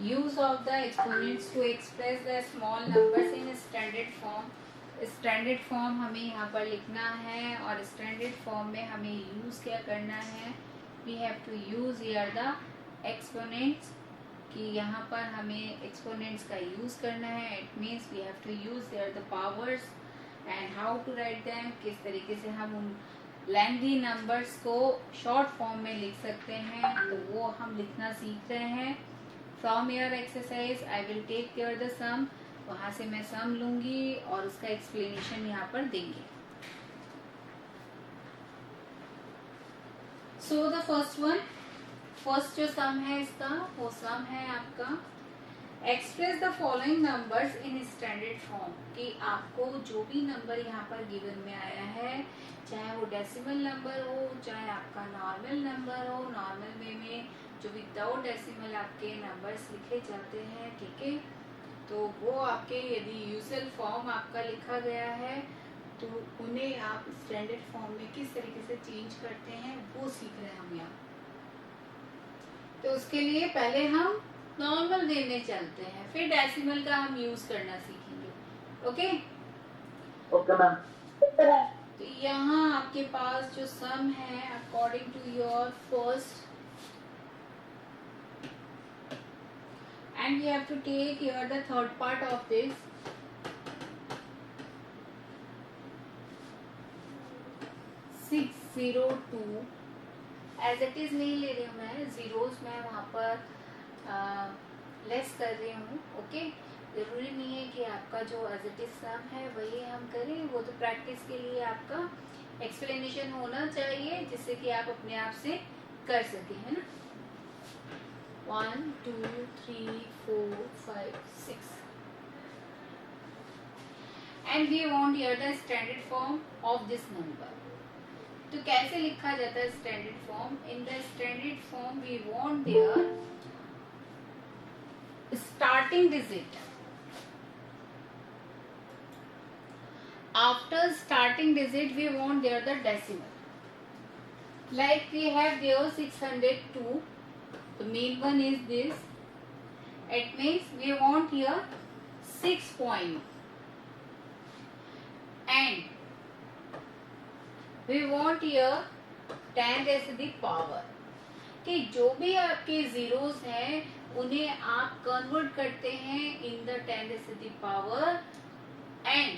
Use of the exponents to express the small numbers in standard form. Standard form हमें यहाँ पर लिखना है और स्टैंडर्ड फॉर्म में हमें यूज क्या करना है, we have to use here the exponents, कि यहाँ पर हमें एक्सपोनेंट्स का यूज करना है। It means we have to use here the powers and how to write them, किस तरीके से हम उन लेंथी नंबर्स को शॉर्ट फॉर्म में लिख सकते हैं, तो वो हम लिखना सीख रहे हैं। From your exercise I will take care the sum, वहां से मैं सम लूंगी और उसका एक्सप्लेनेशन यहाँ पर देंगे। So the first one, first जो सम है इसका वो सम है आपका express the following numbers in standard form, कि आपको जो भी नंबर यहाँ पर गिवन में आया है, चाहे वो डेसिमल नंबर हो, चाहे आपका नॉर्मल नंबर हो, नॉर्मल वे में जो विदाउट डेसिमल आपके नंबर्स लिखे जाते हैं, ठीक है, तो वो आपके यदि यूजुअल फॉर्म आपका लिखा गया है तो उन्हें आप स्टैंडर्ड फॉर्म में किस तरीके से चेंज करते हैं वो सीख रहे हैं हम यहाँ। तो उसके लिए पहले हम नॉर्मल देने चलते हैं, फिर डेसिमल का हम यूज करना सीखेंगे। Okay okay ma'am. तो यहाँ आपके पास जो सम है according to your first, and you have to take here the third part of this, six zero two as it is नहीं ले रही हूँ मैं, जीरोस मैं वहाँ पर लेस कर रही हूँ। ओके, जरूरी नहीं है कि आपका जो एज इट इज सम है वही हम करें, वो तो प्रैक्टिस के लिए आपका एक्सप्लेनेशन होना चाहिए जिससे कि आप अपने आप से कर सकें, है ना। 1 2 3 4 5 6 and we want here the standard form of this number। तो कैसे लिखा जाता है standard form? In the standard form we want there starting digit, after starting digit we want there the decimal, like we have there 602, the main one is this, it means we want here 6 point and we want here 10 raised to the power, कि जो भी आपके zeros हैं उन्हें आप convert करते हैं in the 10 raised to the power and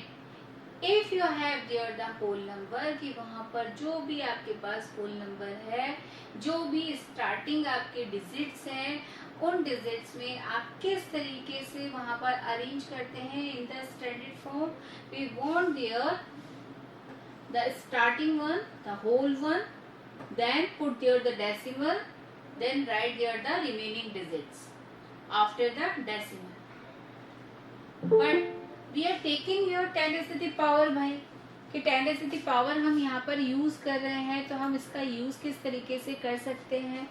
if you have there the whole number, कि वहां पर जो भी आपके पास होल नंबर है, जो भी स्टार्टिंग आपके डिजिट्स हैं, उन डिजिट्स में आप किस तरीके से वहां पर अरेंज करते हैं in the standard form. We want there the starting one, the whole one, then put there the decimal, then write there the remaining digits after the decimal, but we are taking here 10 raised to the power भाई, कि 10 raised to the power हम यहाँ पर use कर रहे हैं, तो हम इसका यूज किस तरीके से कर सकते हैं।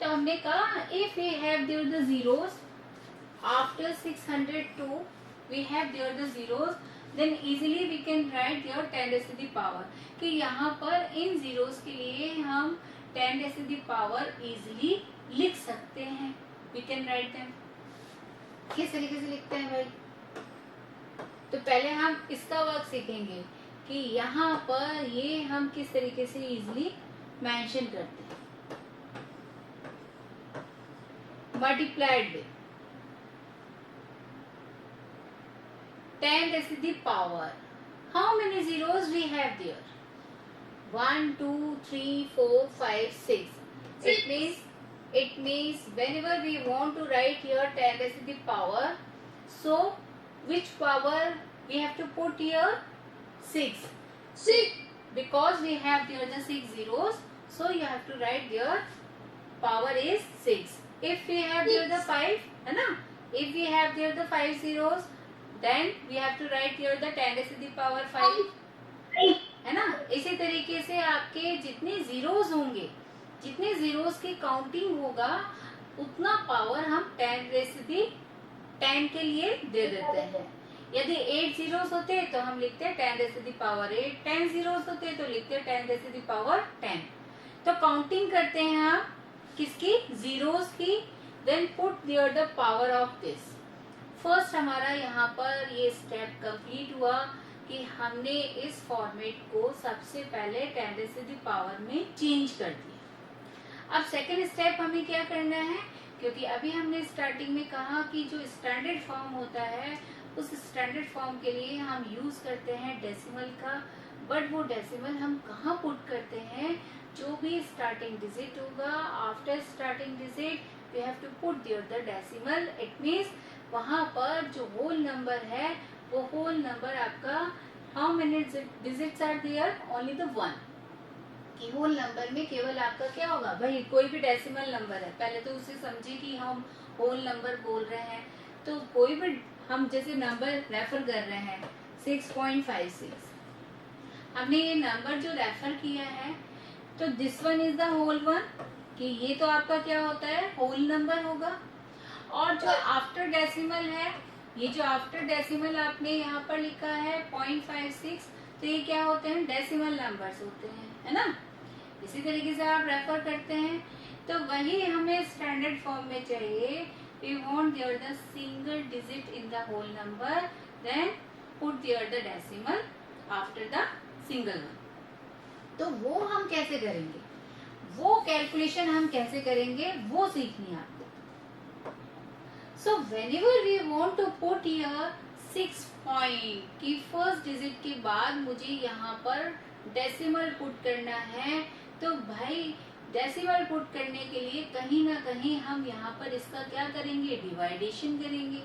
तो हमने कहा if we have there the zeros after 602 we have there the zeros, then easily we can write your 10 raised to the power, कि यहाँ पर इन जीरोस के लिए हम 10 raised to the power easily लिख सकते हैं। we can write them, किस तरीके से लिखते हैं भाई? तो पहले हम इसका वर्क सीखेंगे कि यहाँ पर ये हम किस तरीके से इजीली मेंशन करते हैं। Multiplied with 10 raised to the power, how many zeros we have there? 1 2 3 4 5 6, it means whenever we want to write here 10 raised to the power, so which power we have to put here? 6, because we have there the 6 zeros, so you have to write there power is 6। if we have there the 5, है ना, if we have there the 5 zeros, then we have to write here the 10 raised to the power 5, है ना। इसी तरीके से आपके जितने zeros होंगे, जितने जीरोस की काउंटिंग होगा, उतना पावर हम 10 raised to the 10 के लिए दे देते हैं। यदि 8 जीरोस होते तो हम लिखते हैं 10 raised to the power 8, 10 zeros होते तो लिखते हैं 10 raised to the power 10। तो काउंटिंग करते हैं हम किसकी? जीरोस की। Then put there the power of this. First हमारा यहाँ पर ये स्टेप कंप्लीट हुआ कि हमने इस फॉर्मेट को सबसे पहले 10 रेज़ टू द पावर में चेंज कर दिया। अब सेकेंड स्टेप हमें क्या करना है, क्योंकि अभी हमने स्टार्टिंग में कहा कि जो स्टैंडर्ड फॉर्म होता है उस स्टैंडर्ड फॉर्म के लिए हम यूज करते हैं डेसिमल का, बट वो डेसिमल हम कहाँ पुट करते हैं, जो भी स्टार्टिंग डिजिट होगा after starting digit we have to put there the decimal. It means वहां पर जो होल नंबर है वो होल नंबर आपका how many digits are there, only the one. कि होल नंबर में केवल आपका क्या होगा, भाई कोई भी डेसिमल नंबर है, पहले तो उसे समझे कि हम होल नंबर बोल रहे हैं, तो कोई भी हम जैसे नंबर रेफर कर रहे हैं 6.56, हमने ये नंबर जो रेफर किया है तो this one is the whole one, कि ये तो आपका क्या होता है होल नंबर होगा। और जो आफ्टर डेसिमल है, ये जो आफ्टर डेसिमल आपने यहाँ पर लिखा है 0.56, तो ये क्या होते हैं डेसिमल नंबर्स होते हैं, है ना। इसी तरीके से आप रेफर करते हैं, तो वही हमें स्टैंडर्ड फॉर्म में चाहिए। We want there the single digit in the whole number, then put there the decimal after the single one. तो वो हम कैसे करेंगे, वो कैलकुलेशन हम कैसे करेंगे वो सीखनी है आपको। So whenever we want to put here 6 point की फर्स्ट डिजिट के बाद मुझे यहाँ पर डेसिमल पुट करना है, तो भाई डेसिमल पुट करने के लिए कहीं ना कहीं हम यहाँ पर इसका क्या करेंगे, डिवाइडेशन करेंगे,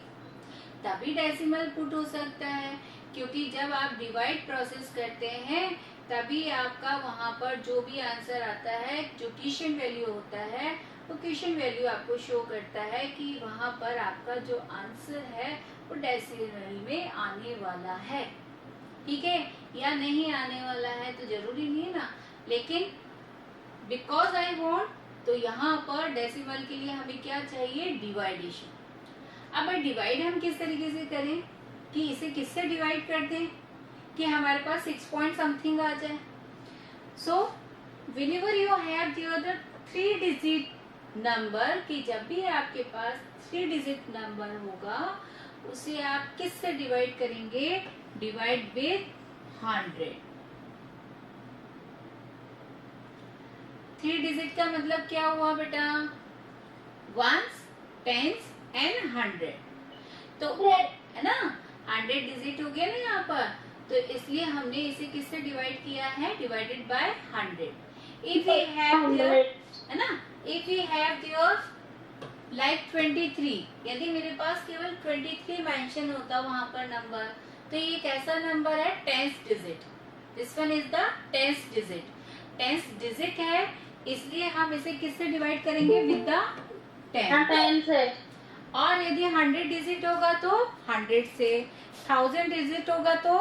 तभी डेसिमल पुट हो सकता है। क्योंकि जब आप डिवाइड प्रोसेस करते हैं तभी आपका वहाँ पर जो भी आंसर आता है, जो क्वेश्चन वैल्यू होता है, तो क्वेश्चन वैल्यू आपको शो करता है कि वहाँ पर आपका जो आंसर है वो डेसिमल में आने वाला है, ठीक है, या नहीं आने वाला है तो जरूरी नहीं है ना, लेकिन बिकॉज आई वॉन्ट, तो यहाँ पर डेसिमल के लिए हमें क्या चाहिए, डिवाइडेशन। अब डिवाइड हम किस तरीके से करें, कि इसे किससे डिवाइड कर दें कि हमारे पास 6 पॉइंट समथिंग आ जाए। So whenever you have the 3 digit number, कि जब भी आपके पास 3 डिजिट नंबर होगा उसे आप किससे डिवाइड करेंगे, डिवाइड विद 100। 3 डिजिट का मतलब क्या हुआ बेटा, वंस, टेंस एंड 100, तो है ना 100 डिजिट हो गया ना यहाँ पर, तो इसलिए हमने इसे किससे डिवाइड किया है, divided by 100। If we have there, है ना, if we have there like 23, यदि मेरे पास केवल 23 मेंशन होता वहां पर नंबर, तो ये कैसा नंबर है, 10th digit. This one is the 10th digit, 10th digit है, इसलिए हम इसे किससे डिवाइड करेंगे, विद द 10 से। और यदि 100 डिजिट होगा तो 100 से, 1000 डिजिट होगा तो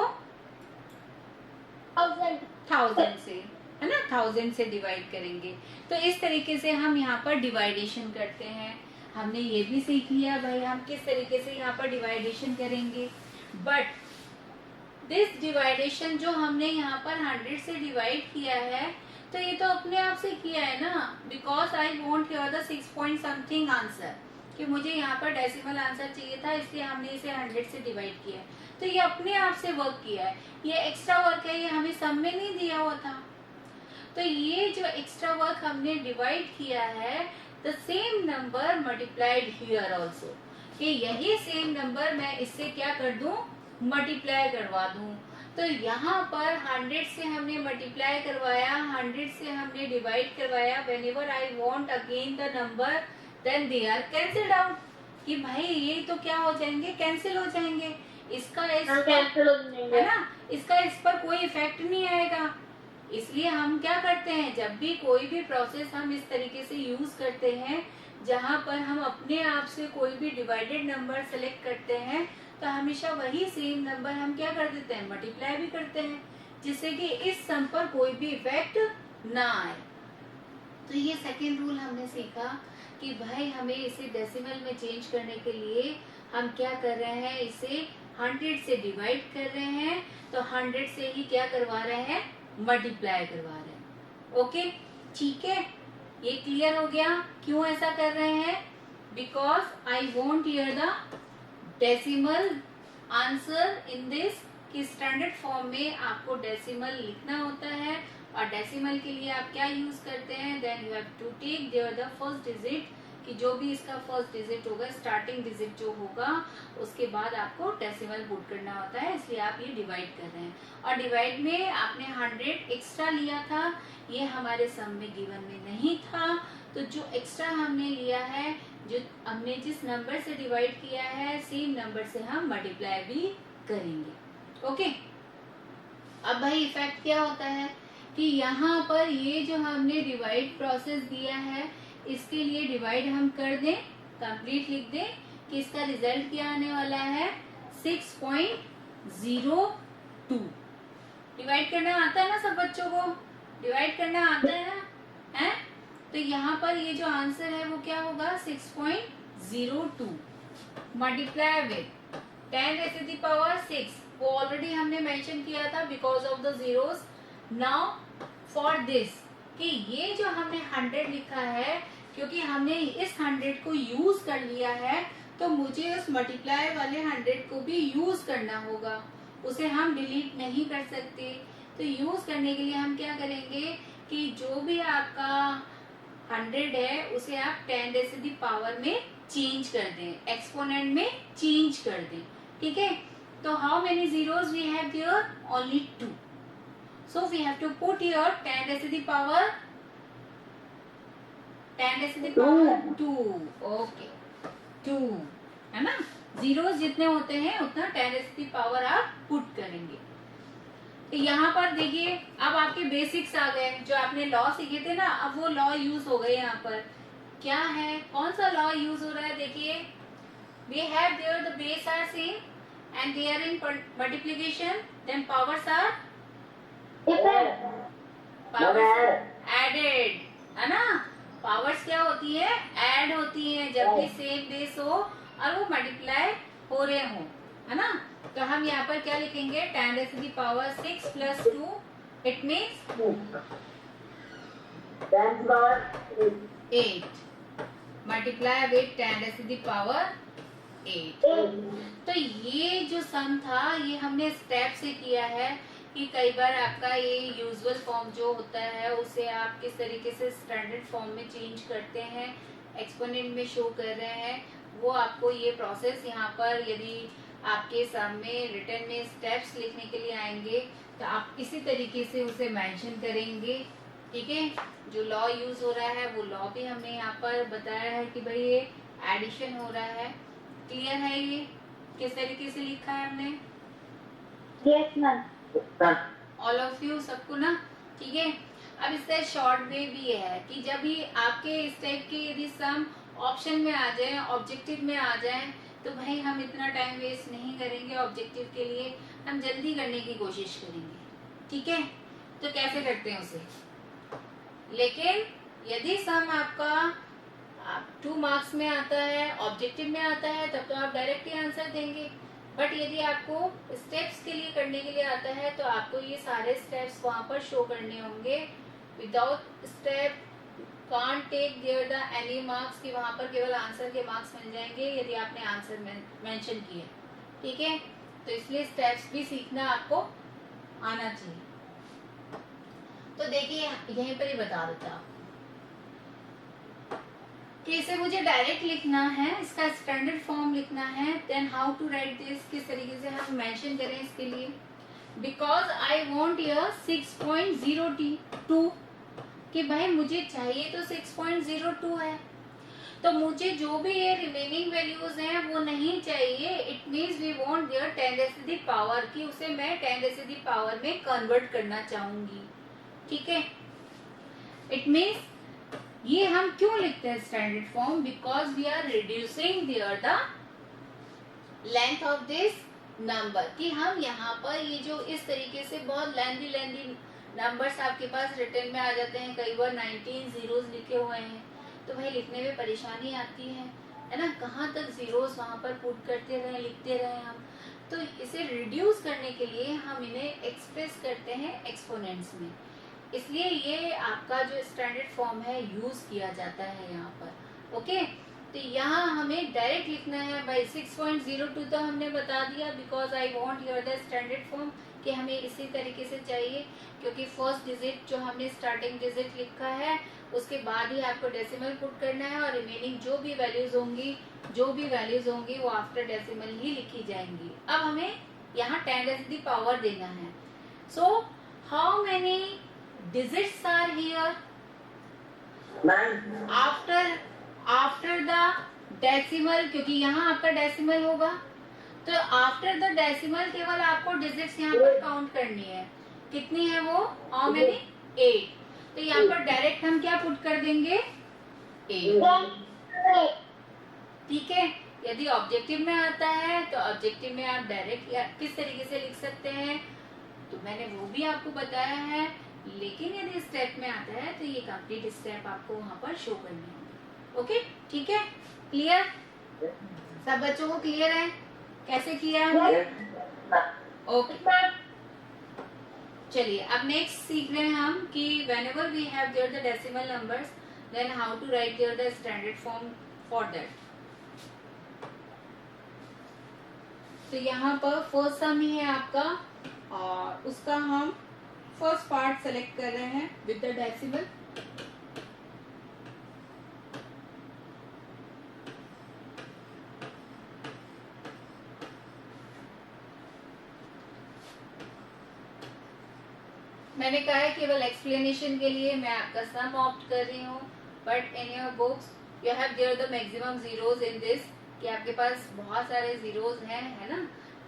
1000 से, है ना, 1000 से डिवाइड करेंगे। तो इस तरीके से हम यहाँ पर डिवाइडेशन करते हैं। हमने ये भी सीख लिया भाई हम किस तरीके से यहाँ पर डिवाइडेशन करेंगे, बट दिस डिवाइडेशन जो हमने यहाँ पर 100 से डिवाइड किया है, तो ये तो अपने आप से किया है ना, because I want here the 6 point something answer, कि मुझे यहाँ पर डेसिमल आंसर चाहिए था, इसलिए हमने इसे 100 से डिवाइड किया है। तो ये अपने आप से वर्क किया है, ये एक्स्ट्रा वर्क है, ये हमें सम में नहीं दिया हुआ था। तो ये जो एक्स्ट्रा वर्क हमने डिवाइड किया है, the same number multiplied here also, कि यही सेम नंबर मैं इससे क्या कर दूं, मल्टीप्लाई करवा दूं। तो यहाँ पर 100 से हमने मल्टीप्लाई करवाया, 100 से हमने डिवाइड करवाया। Whenever I want again the number, then they are cancelled out, कि भाई ये तो क्या हो जाएंगे, कैंसिल हो जाएंगे, इसका इस कैंसिल हो जाएंगे, है ना, इसका इस पर कोई इफेक्ट नहीं आएगा। इसलिए हम क्या करते हैं, जब भी कोई भी प्रोसेस हम इस तरीके से यूज करते हैं जहाँ पर हम अपने आप से कोई भी डिवाइडेड नंबर सेलेक्ट करते हैं, तो हमेशा वही सेम नंबर हम क्या कर देते हैं, मल्टीप्लाई भी करते हैं, जिससे कि इस सम पर कोई भी इफेक्ट ना आए। तो ये सेकेंड रूल हमने सीखा कि भाई हमें इसे डेसिमल में चेंज करने के लिए हम क्या कर रहे हैं, इसे 100 से डिवाइड कर रहे हैं, तो 100 से ही क्या करवा रहे हैं, मल्टीप्लाई करवा रहे हैं। ओके, ठीक है, ये क्लियर हो गया क्यों ऐसा कर रहे हैं। because I won't hear the decimal answer in this कि स्टैंडर्ड फॉर्म में आपको डेसिमल लिखना होता है और डेसिमल के लिए आप क्या यूज करते हैं, then you have to take there the first digit कि जो भी इसका फर्स्ट डिजिट होगा, स्टार्टिंग डिजिट जो होगा, उसके बाद आपको डेसिमल पुट करना होता है, इसलिए आप ये डिवाइड कर रहे हैं। और डिवाइड में आपने 100 एक्स्ट्रा लिया था, ये हमारे सम में गिवन में नहीं था, तो जो एक्स्ट्रा हमने लिया है, जो हमने जिस नंबर से डिवाइड किया है, सेम नंबर से हम मल्टीप्लाई भी करेंगे। ओके अब भाई इफेक्ट क्या होता है कि यहाँ पर ये जो हमने डिवाइड प्रोसेस दिया है, इसके लिए डिवाइड हम कर दें, कंप्लीट लिख दें कि इसका रिजल्ट क्या आने वाला है 6.02। डिवाइड करना आता है ना सब बच्चों को, डिवाइड करना आता है ना, है? तो यहाँ पर ये जो आंसर है वो क्या होगा 6.02 मल्टीप्लाई विद 10⁻⁶ वो ऑलरेडी हमने मेंशन किया था because of the zeros. Now for this कि ये जो हमने 100 लिखा है, क्योंकि हमने इस 100 को यूज कर लिया है, तो मुझे उस मल्टीप्लाई वाले 100 को भी यूज करना होगा, उसे हम डिलीट नहीं कर सकते। तो यूज करने के लिए हम क्या करेंगे कि जो भी आपका 100 है उसे आप 10⁻⁴ में चेंज कर दें, एक्सपोनेंट में चेंज कर दें, ठीक है। तो how many zeros we have here? Only 2. So we have to put here 10⁻⁴ 10⁻². Okay, 2 है ना, zeros जितने होते हैं उतना 10⁻⁴ आप पुट करेंगे। तो यहाँ पर देखिए अब आपके बेसिक्स आ गए, जो आपने लॉ सीखे थे ना, अब वो लॉ यूज हो गए। यहाँ पर क्या है, कौन सा लॉ यूज हो रहा है, देखिए we have there the base are same and they are in multiplication, then powers are added, है ना। पावर्स क्या होती है, ऐड होती है जब भी सेम बेस हो और वो मल्टीप्लाई हो रहे हो, है ना। तो हम यहाँ पर क्या लिखेंगे 10⁻⁶ + 2, इट मीन्स 8 मल्टीप्लाई विद 10⁻⁸ 8। तो ये जो सम था ये हमने स्टेप से किया है कि कई बार आपका ये यूजुअल फॉर्म जो होता है उसे आप किस तरीके से स्टैंडर्ड फॉर्म में चेंज करते हैं, एक्सपोनेंट में शो कर रहे हैं, वो आपको ये प्रोसेस यहाँ पर यदि आपके सामने रिटर्न में स्टेप्स लिखने के लिए आएंगे तो आप इसी तरीके से उसे मेंशन करेंगे, ठीक है। जो लॉ यूज हो रहा है वो लॉ भी हमने यहाँ पर बताया है कि भाई ये एडिशन हो रहा है। क्लियर है ये किस तरीके से लिखा है हमने? Yes ma'am, all of you, सबको ना, ठीक है। अब इसका शॉर्ट वे भी ये है कि जब भी आपके इस टाइप के यदि सम ऑप्शन में आ जाए, ऑब्जेक्टिव में आ जाए, तो भाई हम इतना टाइम वेस्ट नहीं करेंगे ऑब्जेक्टिव के लिए, हम जल्दी करने की कोशिश करेंगे, ठीक है। तो कैसे करते हैं उसे, लेकिन यदि सम आपका 2 मार्क्स में आता है, ऑब्जेक्टिव में आता है, तब तो आप डायरेक्ट ही आंसर देंगे। बट यदि आपको स्टेप्स के लिए करने के लिए आता है तो आपको ये सारे स्टेप्स वहां पर शो करने होंगे। Without step can't take there the any marks, कि वहां पर केवल आंसर के मार्क्स मिल जाएंगे यदि आपने आंसर मेंशन किया, ठीक है। तो इसलिए स्टेप्स भी सीखना आपको आना चाहिए। तो देखिए यहीं पर ही बता देता हूँ कि इसे मुझे डायरेक्ट लिखना है, इसका स्टैंडर्ड फॉर्म लिखना है, then how to write this, किस तरीके से हम मेंशन करें इसके लिए। बिकॉज आई वॉन्ट यर 6.02 कि भाई मुझे चाहिए तो 6.02 है, तो मुझे जो भी ये रिमेनिंग वैल्यूज हैं वो नहीं चाहिए। It means we want there 10⁻⁴ की उसे मैं 10⁻⁴ में कन्वर्ट करना चाहूंगी, ठीक है। इट मीन्स ये हम क्यों लिखते हैं standard form, because we are reducing there the length of this number, कि हम यहाँ पर ये जो इस तरीके से बहुत लेंथी नंबर्स आपके पास रिटर्न में आ जाते हैं, कई बार 19 जीरोस लिखे हुए हैं, तो भाई लिखने में परेशानी आती है ना, कहाँ तक जीरोस वहां पर पुट करते रहे, लिखते रहे हम। तो इसे रिड्यूस करने के लिए हम इन्हें एक्सप्रेस करते हैं एक्सपोनेंट्स में, इसलिए ये आपका जो स्टैंडर्ड फॉर्म है यूज किया जाता है यहाँ पर, ओके। तो यहाँ हमें डायरेक्ट लिखना है भाई 6.02 तो हमने बता दिया because I want here the standard form कि हमें इसी तरीके से चाहिए, क्योंकि फर्स्ट डिजिट जो हमने स्टार्टिंग डिजिट लिखा है उसके बाद ही आपको डेसिमल पुट करना है और रिमेनिंग जो भी वैल्यूज होंगी वो आफ्टर डेसिमल ही लिखी जाएंगी। अब हमें यहाँ 10 raised to the power देना है। So how many digits are here 9, after the decimal, क्योंकि यहाँ आपका डेसिमल होगा तो आफ्टर द डेसिमल केवल आपको डिजिट्स यहाँ पर काउंट करनी है। कितनी है वो? How many? 8। तो यहाँ पर डायरेक्ट हम क्या पुट कर देंगे? 8। ठीक है। यदि ऑब्जेक्टिव में आता है तो ऑब्जेक्टिव में आप डायरेक्ट किस तरीके से लिख सकते हैं तो मैंने वो भी आपको बताया है, लेकिन यदि स्टेप में आता है तो ये कंप्लीट स्टेप आपको वहाँ पर शो करने होंगे। ओके, ठीक है, क्लियर? सब बच्चों को क्लियर है कैसे किया हमने? ओके, चलिए अब नेक्स्ट सीख रहे हैं हम कि whenever we have there the decimal numbers then how to write there the standard form for that। तो यहाँ पर फर्स्ट सम ही है आपका और उसका हम फर्स्ट पार्ट सेलेक्ट कर रहे हैं विद द डेसिमल। मैंने कहा है केवल एक्सप्लेनेशन के लिए मैं आपका सम ऑप्ट कर रही हूँ, but in your books you have there the maximum zeros in this, कि आपके पास बहुत सारे जीरोज हैं, है ना,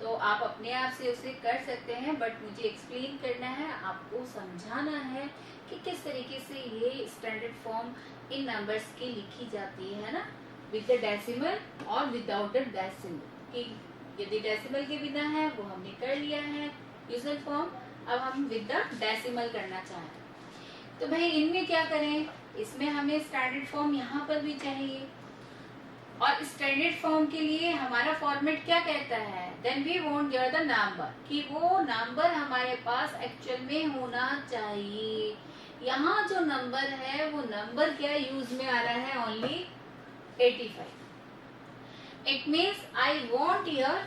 तो आप अपने आप से उसे कर सकते हैं, बट मुझे एक्सप्लेन करना है, आपको समझाना है कि किस तरीके से ये स्टैंडर्ड फॉर्म इन नंबर्स की लिखी जाती है ना, विद द डेसिमल और विदाउट द डेसिमल। कि यदि डेसिमल के बिना है वो हमने कर लिया है यूजुअल फॉर्म, अब हम विद द डेसिमल करना चाहते हैं तो भाई इनमें क्या करें, इसमें हमें स्टैंडर्ड फॉर्म यहाँ पर भी चाहिए और स्टैंडर्ड फॉर्म के लिए हमारा फॉर्मेट क्या कहता है, then we want here the number, कि वो नंबर हमारे पास एक्चुअल में होना चाहिए। यहाँ जो नंबर है वो नंबर क्या यूज में आ रहा है, only 85। It means I want here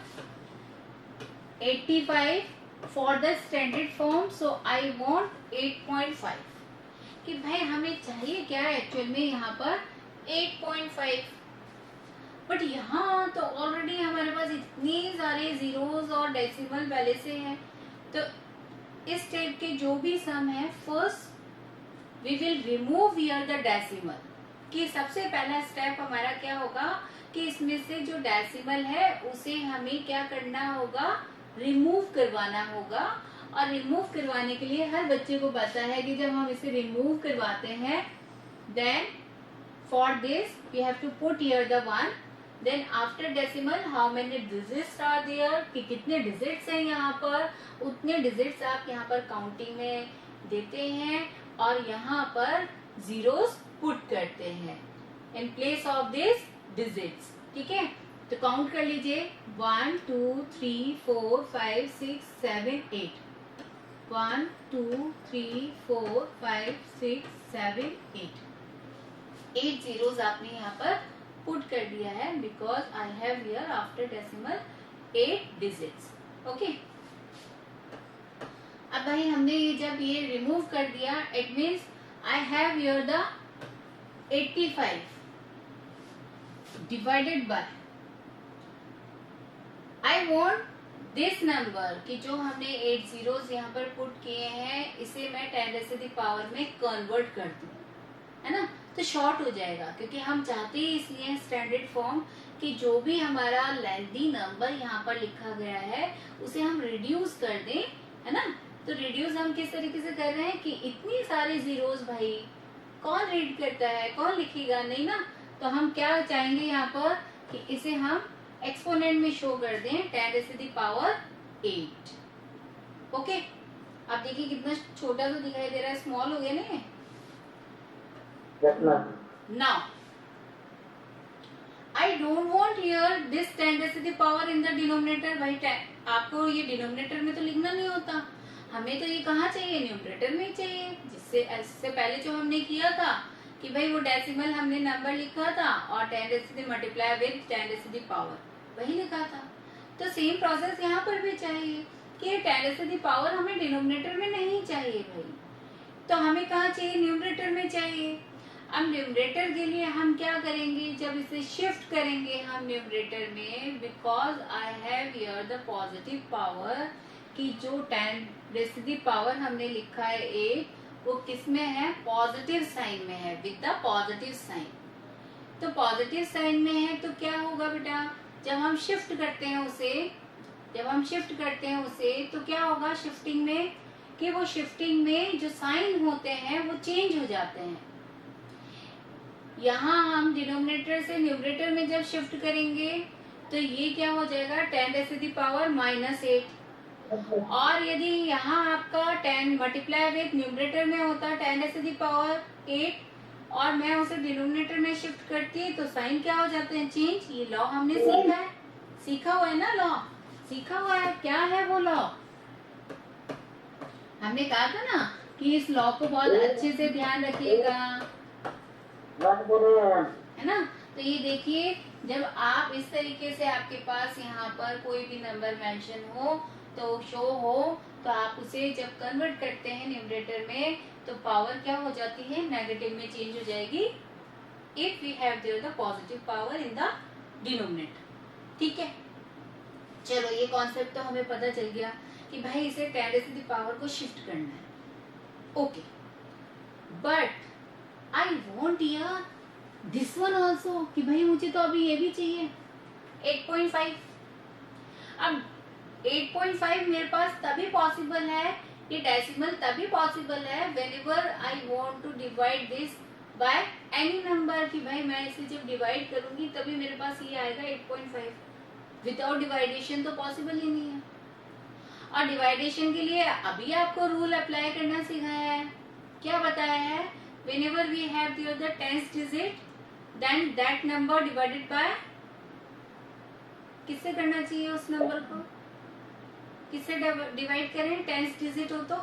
85 for the standard form, so I want 8.5। कि भाई हमें चाहिए क्या एक्चुअल में यहाँ पर 8.5, बट यहाँ तो ऑलरेडी हमारे पास इतनी सारे जीरोस और डेसिमल पहले से हैं, तो इस टाइप के जो भी सम है first we will remove here the decimal. कि सबसे पहला स्टेप हमारा क्या होगा कि इसमें से जो डेसिमल है उसे हमें क्या करना होगा, रिमूव करवाना होगा। और रिमूव करवाने के लिए हर बच्चे को पता है कि जब हम इसे रिमूव करवाते हैं then for this we have to put here the 1, then after decimal how many digits are there, कि कितने डिजिट्स हैं यहाँ पर, उतने डिजिट्स आप यहाँ पर काउंटिंग में देते हैं और यहाँ पर जीरोस पुट करते हैं in place of this digits. ठीक है, तो काउंट कर लीजिए 1 2 3 4 5 6 7 8, 1 2 3 4 5 6 7 8 जीरोस आपने यहाँ पर पुट कर दिया है because I have here after decimal 8 digits. Okay, अब भाई हमने ये जब ये रिमूव कर दिया it means I have here the 85 divided by I want this number, कि जो हमने 8 जीरोस यहाँ पर पुट किए हैं इसे मैं 10 raised to the power में कन्वर्ट कर दूं, है ना, तो शॉर्ट हो जाएगा, क्योंकि हम चाहते ही इसलिए स्टैंडर्ड फॉर्म कि जो भी हमारा लेंथी नंबर यहाँ पर लिखा गया है उसे हम रिड्यूस कर दें, है ना। तो रिड्यूस हम किस तरीके से कर रहे हैं कि इतनी सारे जीरोस भाई कौन रीड करता है, कौन लिखेगा, नहीं ना, तो हम क्या चाहेंगे यहाँ पर कि इसे हम एक्सपोनेंट में शो कर दें 10 raised to the power 8। Okay, अब देखिए कितना छोटा तो दिखाई दे रहा है, स्मॉल हो गया ना। yes ma'am, Now I don't want here this 10 raised to the power in the denominator। भाई आपको ये डिनोमिनेटर में तो लिखना नहीं होता, हमें तो ये कहाँ चाहिए, न्यूमरेटर में ही चाहिए। जिससे इससे पहले जो हमने किया था कि भाई वो डेसिमल हमने नंबर लिखा था और 10 मल्टीप्लाई विद 10 पावर वही लिखा था। तो सेम प्रोसेस यहाँ पर भी चाहिए कि 10 पावर हमें डिनोमिनेटर में नहीं चाहिए भाई, तो हमें कहाँ चाहिए, न्यूमरेटर में चाहिए। अब न्यूमरेटर के लिए हम क्या करेंगे, जब इसे शिफ्ट करेंगे हम न्यूमरेटर में, because I have here the positive power, कि जो 10 पावर हमने लिखा है 8 वो किस में है, पॉजिटिव साइन में है, विद द पॉजिटिव साइन। तो पॉजिटिव साइन में है तो क्या होगा बेटा, जब हम शिफ्ट करते हैं उसे तो क्या होगा शिफ्टिंग में, कि वो शिफ्टिंग में जो साइन होते हैं वो चेंज हो जाते हैं। यहाँ हम डिनोमिनेटर से न्यूमरेटर में जब शिफ्ट करेंगे तो ये क्या हो जाएगा, 10⁻⁻8। और यदि यहाँ आपका 10 मल्टीप्लाई विद न्यूमरेटर में होता है 10⁻8 और मैं उसे डिनोमिनेटर में शिफ्ट करती तो साइन क्या हो जाते हैं, चेंज। ये लॉ हमने सीखा हुआ है ना, लॉ सीखा हुआ है। क्या है वो लॉ, हमने कहा था ना कि इस लॉ को बहुत अच्छे से ध्यान रखिएगा, है ना। तो ये देखिए, जब आप इस तरीके से आपके पास यहाँ पर कोई भी नंबर मेंशन हो तो शो हो, तो आप उसे जब कन्वर्ट करते हैं न्यूमरेटर में तो पावर क्या हो जाती है, नेगेटिव में चेंज हो जाएगी, if we have there the positive power in the denominator. ठीक है, चलो ये कॉन्सेप्ट तो हमें पता चल गया कि भाई इसे 10 पावर को शिफ्ट करना है। ओके, बट आई वॉन्ट यार दिस वन ऑल्सो, कि भाई मुझे तो अभी ये भी चाहिए 8.5। अब 8.5 मेरे पास तभी पॉसिबल है, ये डेसिमल तभी पॉसिबल है whenever I want to divide this by any number, कि भाई मैं इसे जब डिवाइड करूंगी तभी मेरे पास ये आएगा 8.5। विदाउट डिवाइडेशन तो पॉसिबल ही नहीं है। और डिवाइडेशन के लिए अभी आपको रूल अप्लाई करना सिखाया है, क्या बताया है, whenever we have the 10th digit then that number divided by, किससे करना चाहिए उस नंबर को, किससे डिवाइड करें, 10th डिजिट हो तो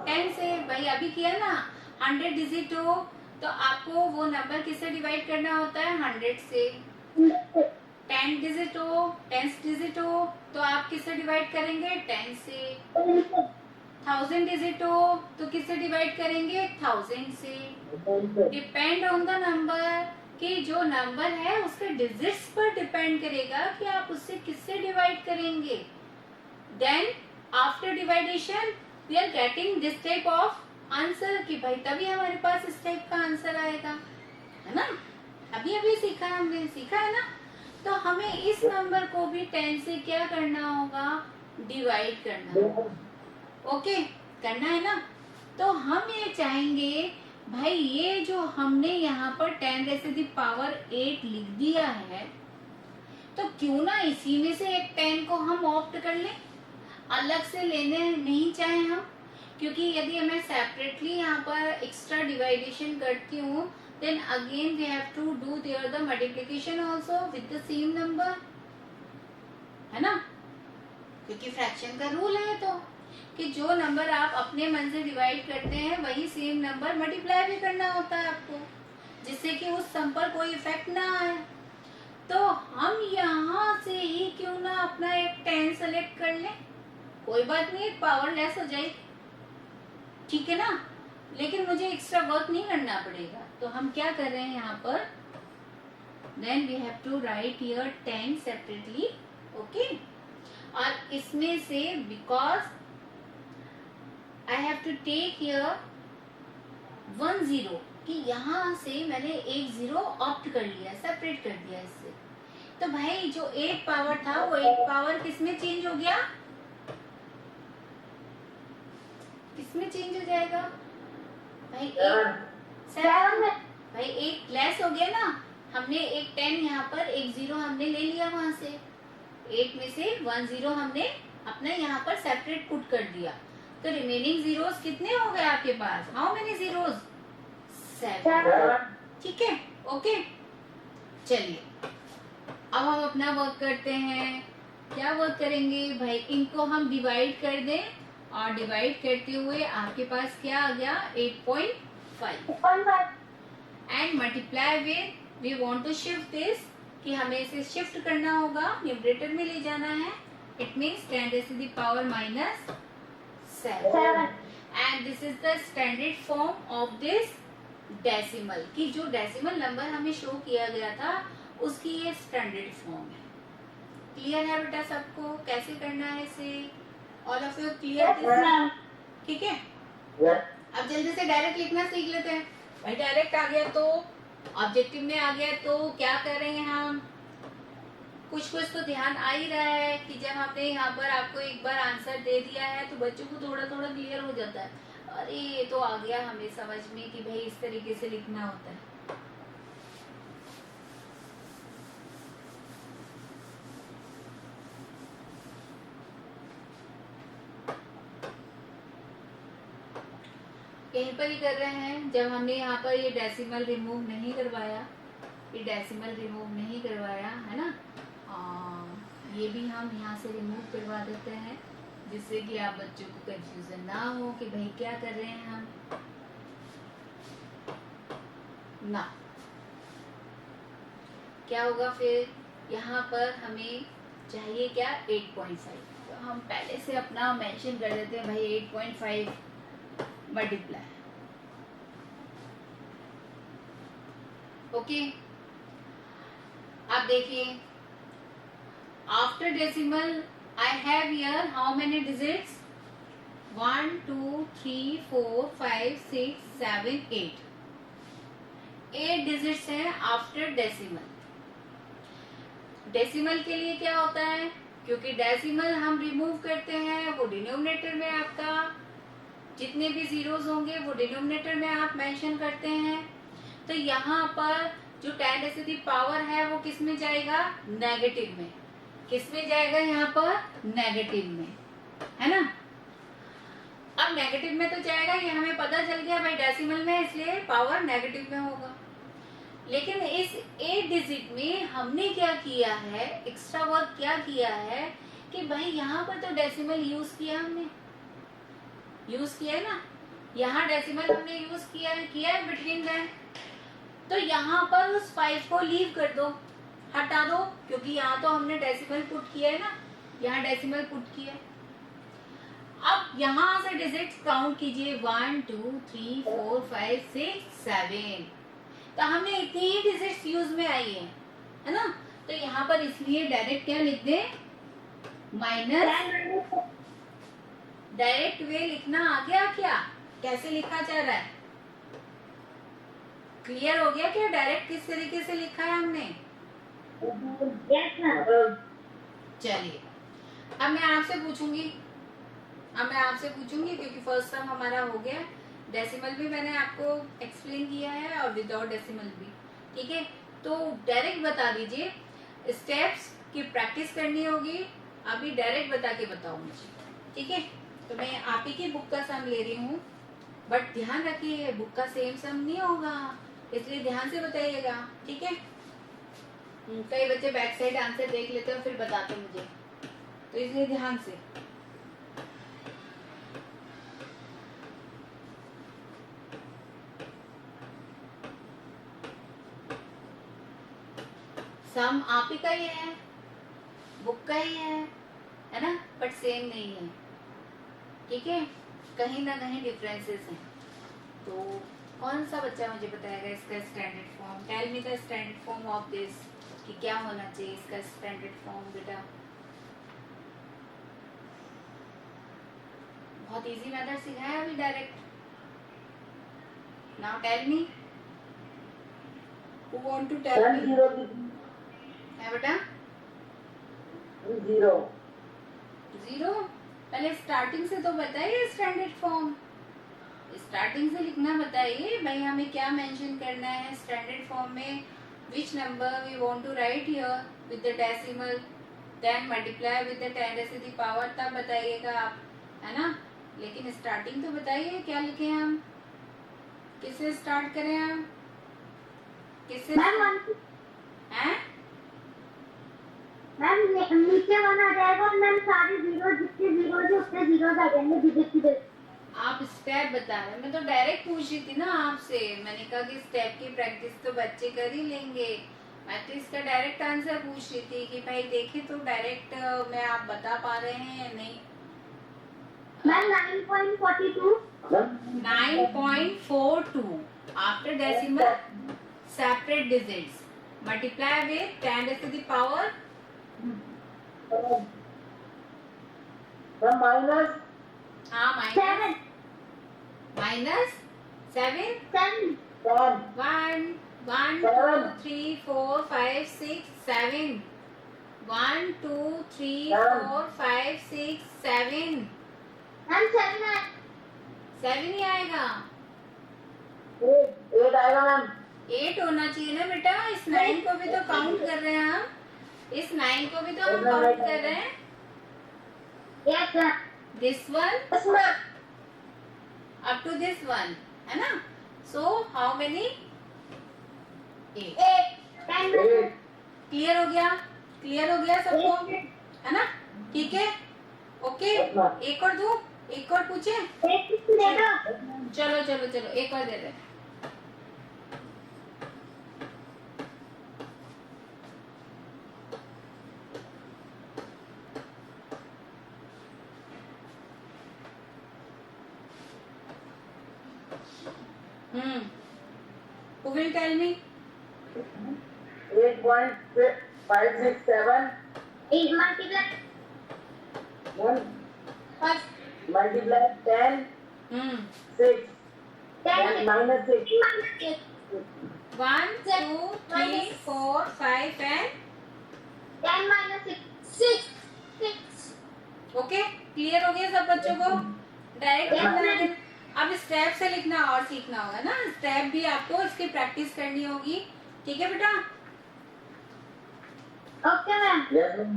10 से। भाई अभी किया ना, 100 डिजिट हो तो आपको वो नंबर किससे डिवाइड करना होता है, 100 से। 10 डिजिट हो, 10th डिजिट हो तो आप किससे डिवाइड करेंगे, 10 से। 1000 डिजिट हो तो किससे डिवाइड करेंगे, 1000 से। डिपेंड ऑन द नंबर, कि जो नंबर है उसके डिजिट्स पर डिपेंड करेगा कि आप उससे किससे डिवाइड करेंगे। Then after divideation we are getting this type of answer, कि भाई तभी हमारे पास इस टाइप का आंसर आएगा, है ना। अभी अभी सीखा है ना। तो हमें इस नंबर को भी 10 से क्या करना होगा, डिवाइड करना होगा। ओके, करना है ना। तो हम ये चाहेंगे भाई ये जो हमने यहाँ पर 10⁻8 लिख दिया है, तो क्यों ना इसी में से एक 10 को हम ऑप्ट कर लें, अलग से लेने नहीं चाहे हम, क्योंकि यदि मैं सेपरेटली यहाँ पर एक्स्ट्रा डिवाइडेशन करती हूँ then again we have to do there the multiplication also with the same number, है ना, क्योंकि फ्रैक्शन का रूल है तो कि जो नंबर आप अपने मन से डिवाइड करते हैं वही सेम नंबर मल्टीप्लाई भी करना होता है आपको, जिससे कि उस सम पर कोई इफेक्ट ना आए। तो हम यहाँ से ही क्यों ना अपना एक 10 सेलेक्ट कर लें, कोई बात नहीं, पावर लेस हो जाएगी, ठीक है ना, लेकिन मुझे एक्स्ट्रा वर्क नहीं करना पड़ेगा। तो हम क्या कर रहे हैं यहाँ पर, then we have to write here 10 separately, okay. और इसमें से because I have to take here 1 0, कि यहाँ से मैंने एक 0 ऑप्ट कर लिया, सेपरेट कर दिया इससे, तो भाई जो 8 पावर था वो 8 पावर किसमें चेंज हो गया, किसमें चेंज हो जाएगा भाई, 7 में। भाई 8 लेस हो गया ना, हमने एक 10 यहाँ पर एक 0 हमने ले लिया वहां से, 8 में से 1 0 हमने अपना यहाँ पर सेपरेट पुट कर दिया, तो रिमेनिंग जीरोस कितने हो गए आपके पास, हाउ मेनी जीरोस, 7, ठीक है, ओके। चलिए अब हम अपना वर्क करते हैं, क्या वर्क करेंगे भाई, इनको हम डिवाइड कर दें और डिवाइड करते हुए आपके पास क्या आ गया, 5 6.5. And multiply with we want to shift this कि हमें इसे शिफ्ट करना होगा, न्यूमरेटर में ले जाना है. It means 10 raised to the power minus 7 7. And this is the standard form of this decimal कि जो डेसिमल नंबर हमें शो किया गया था उसकी ये स्टैंडर्ड फॉर्म है. क्लियर है बेटा सबको कैसे करना है इसे? All of you clear? Yes, ma'am. ठीक है. Yes. अब जल्दी से डायरेक्ट लिखना सीख लेते हैं. भाई डायरेक्ट आ गया तो ऑब्जेक्टिव में आ गया तो क्या करेंगे हम? कुछ कुछ तो ध्यान आ ही रहा है कि जब हमने यहाँ पर आपको एक बार आंसर दे दिया है तो बच्चों को थोड़ा थोड़ा क्लियर हो जाता है. अरे ये तो आ गया हमें समझ में कि भाई इस तरीके से लिखना होता है. यहीं पर ही कर रहे हैं जब हमने यहाँ पर ये डेसिमल रिमूव नहीं करवाया, ये डेसिमल रिमूव नहीं करवाया है ना. ये भी हम यहाँ से रिमूव करवा देते हैं जिससे कि आप बच्चों को कंफ्यूजन ना हो कि भाई क्या कर रहे हैं हम ना. क्या होगा फिर? यहाँ पर हमें चाहिए क्या? 8.5. तो हम पहले से अपना मेंशन कर देते हैं भाई 8.5 मल्टीप्लाई. ओके. अब देखिए after decimal I have here how many digits? 1 2 3 4 5 6 7 8. 8 digits हैं आफ्टर डेसिमल. डेसिमल के लिए क्या होता है? क्योंकि डेसिमल हम रिमूव करते हैं वो डिनोमिनेटर में आपका जितने भी जीरोस होंगे वो डिनोमिनेटर में आप मेंशन करते हैं. तो यहाँ पर जो 10 raised to the पावर है वो किस में जाएगा? नेगेटिव में. किस में जाएगा? यहाँ पर नेगेटिव में, है ना. अब नेगेटिव में तो जाएगा, ये हमें पता चल गया भाई डेसिमल में इसलिए पावर नेगेटिव में होगा. लेकिन इस 8 डिजिट में हमने क्या किया है? एक्स्ट्रा वर्क क्या किया है कि भाई यहाँ पर तो डेसिमल यूज किया, हमने यूज किया है ना. यहाँ डेसिमल हमने यूज किया है बिटवीन दैट. तो यहाँ पर उस 5 को लीव कर दो, हटा दो, क्योंकि यहाँ तो हमने डेसिमल पुट किया है ना, यहाँ डेसिमल पुट किया है. अब यहाँ से डिजिट्स काउंट कीजिए 1 2 3 4 5 6 7. तो हमने इतनी ही डिजिट्स यूज में आई है ना. तो यहाँ पर इसलिए डायरेक्ट क्या लिख दे? माइनस. डायरेक्ट वे लिखना आ गया क्या? कैसे लिखा जा रहा है? क्लियर हो गया क्या? डायरेक्ट किस तरीके से लिखा है हमने? Yes, ma'am. चलिए अब मैं आपसे पूछूंगी क्योंकि फर्स्ट टर्म हमारा हो गया. डेसिमल भी मैंने आपको एक्सप्लेन किया है और विदाउट डेसिमल भी. ठीक है. तो डायरेक्ट बता दीजिए, स्टेप्स की प्रैक्टिस करनी होगी. अभी डायरेक्ट बता के बताओ मुझे. ठीक है. तो मैं आप ही की बुक का सम ले रही हूँ, बट ध्यान रखिए बुक का सेम सम नहीं होगा, इसलिए ध्यान से बताइएगा. ठीक है. कई बच्चे बैक साइड आंसर देख लेते हैं फिर बताते मुझे, तो इसलिए ध्यान से. सम आप ही का ही है, बुक का ही है ना, बट सेम नहीं है. ठीक है. कहीं ना कहीं डिफरेंसेस हैं. तो कौन सा बच्चा मुझे बताएगा इसका standard form? Tell me the standard form of this, कि क्या होना चाहिए इसका स्टैंडर्ड फॉर्म. बेटा बहुत इजी मेथड सिखाया अभी direct. Now tell me, who want to tell me? 0 है बेटा 0. 0. पहले स्टार्टिंग से तो बताइए स्टैंडर्ड फॉर्म. स्टार्टिंग से लिखना बताइए भाई, हमें क्या मेंशन करना है स्टैंडर्ड फॉर्म में. Which number we want to write here with the decimal, then multiply with the 10 raised to the power, तब बताइएगा आप, है ना. लेकिन स्टार्टिंग तो बताइए क्या लिखे हम, किससे स्टार्ट करें हम, किससे हैं? मैम नीचे 1 आ जाएगा और मैम सारे जीरो जितने जीरो है उतने जीरो आ जाएंगे डिजिट की. आप स्टेप बता रहे हैं, मैं तो डायरेक्ट पूछ रही थी ना आपसे, मैंने कहा कि स्टेप की प्रैक्टिस तो बच्चे कर ही लेंगे, मैं तो इसका डायरेक्ट आंसर पूछ रही थी कि भाई देखे तो डायरेक्ट में आप बता पा रहे हैं या नहीं। Ma'am 9.42 9.42 after decimal separate digits multiply with 10 raised to the power minus हाँ seven minus 7 seven 1 1 2 Seven. 3 4 5 6 7 1 2 3 Seven. 4 5 6 7 ma'am 7 है 7 ही आएगा। 8 आएगा मैम। 8 होना चाहिए ना बेटा, इस 9 को भी तो काउंट कर रहे हैं हम, इस 9 को भी तो हम काउंट कर रहे हैं। yes sir this one yes ma'am up to this one है ना, सो हाउ मेनी 8। 8 10 8 क्लियर हो गया, क्लियर हो गया सबको है ना, ठीक है ओके। एक और दूं, एक और पूछे, चलो चलो चलो एक और दे दे। Who will tell me? 8.567 is multiply first multiply 10 Hmm. 6 10 minus 6 1 2 3 4 5 and 10 minus 6 okay, clear हो गया सब बच्चों को। डायरेक्ट लिखना है, अब स्टेप से लिखना और सीखना होगा ना, स्टेप भी आपको इसकी प्रैक्टिस करनी होगी, ठीक है बेटा। okay ma'am yes ma'am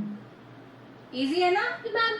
easy है ना, ma'am